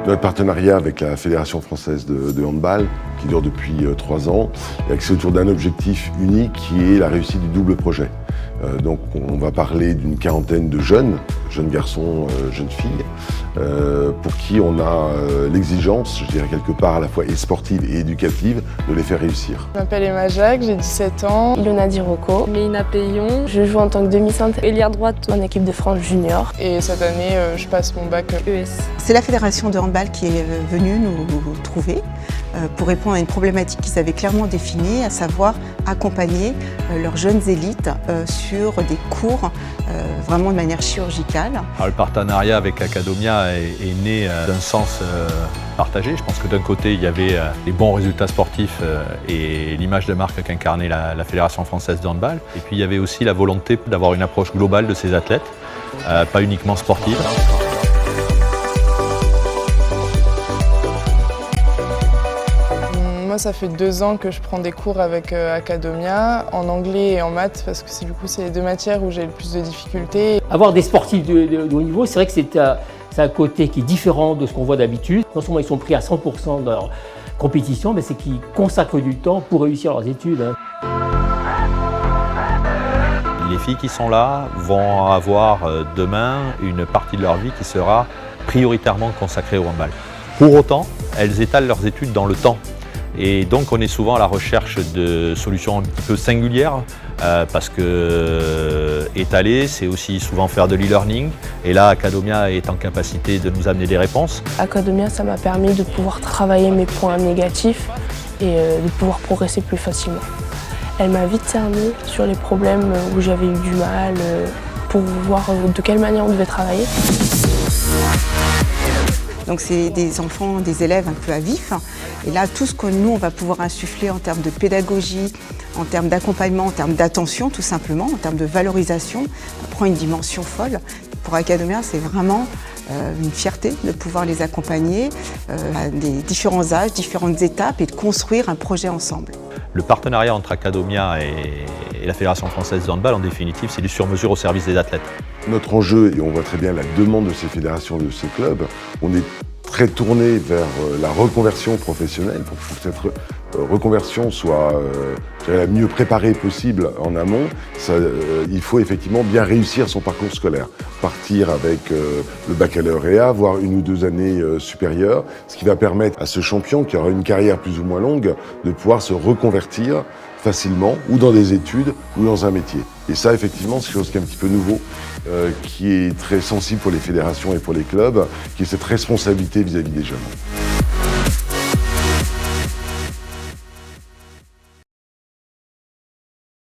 Notre partenariat avec la Fédération française de handball, qui dure depuis 3 ans, est axé autour d'un objectif unique qui est la réussite du double projet. Donc on va parler d'une quarantaine de jeunes garçons, jeunes filles, pour qui on a l'exigence, je dirais quelque part à la fois et sportive et éducative, de les faire réussir. Je m'appelle Emma Jacques, j'ai 17 ans. Ilona Dirocco. Léina Payon. Je joue en tant que demi-centre ailière droite en équipe de France junior. Et cette année, je passe mon bac ES. C'est la Fédération de handball qui est venue nous trouver pour répondre à une problématique qu'ils avaient clairement définie, à savoir accompagner leurs jeunes élites sur des cours vraiment de manière chirurgicale. Alors, le partenariat avec Academia est né d'un sens partagé. Je pense que d'un côté, il y avait les bons résultats sportifs et l'image de marque qu'incarnait la Fédération française de handball. Et puis il y avait aussi la volonté d'avoir une approche globale de ces athlètes, pas uniquement sportive. Moi, ça fait 2 ans que je prends des cours avec Academia, en anglais et en maths, parce que c'est les 2 matières où j'ai le plus de difficultés. Avoir des sportifs de haut niveau, c'est vrai que c'est un côté qui est différent de ce qu'on voit d'habitude. Non seulement ils sont pris à 100% dans leur compétition, mais c'est qu'ils consacrent du temps pour réussir leurs études. Les filles qui sont là vont avoir demain une partie de leur vie qui sera prioritairement consacrée au handball. Pour autant, elles étalent leurs études dans le temps. Et donc on est souvent à la recherche de solutions un petit peu singulières parce que étaler, c'est aussi souvent faire de l'e-learning. Et là, Academia est en capacité de nous amener des réponses. Academia, ça m'a permis de pouvoir travailler mes points négatifs et de pouvoir progresser plus facilement. Elle m'a vite cerné sur les problèmes où j'avais eu du mal pour voir de quelle manière on devait travailler. Donc c'est des enfants, des élèves un peu à vif. Et là, tout ce que nous, on va pouvoir insuffler en termes de pédagogie, en termes d'accompagnement, en termes d'attention tout simplement, en termes de valorisation, prend une dimension folle. Pour Academia, c'est vraiment une fierté de pouvoir les accompagner à des différents âges, différentes étapes et de construire un projet ensemble. Le partenariat entre Academia et la Fédération française de handball, en définitive, c'est du sur-mesure au service des athlètes. Notre enjeu, et on voit très bien la demande de ces fédérations, de ces clubs, on est très tourné vers la reconversion professionnelle pour que cette reconversion soit la mieux préparée possible en amont. Il faut effectivement bien réussir son parcours scolaire. Partir avec le baccalauréat, voire 1 ou 2 années supérieures, ce qui va permettre à ce champion qui aura une carrière plus ou moins longue de pouvoir se reconvertir facilement, ou dans des études, ou dans un métier. Et ça, effectivement, c'est quelque chose qui est un petit peu nouveau, qui est très sensible pour les fédérations et pour les clubs, qui est cette responsabilité vis-à-vis des jeunes.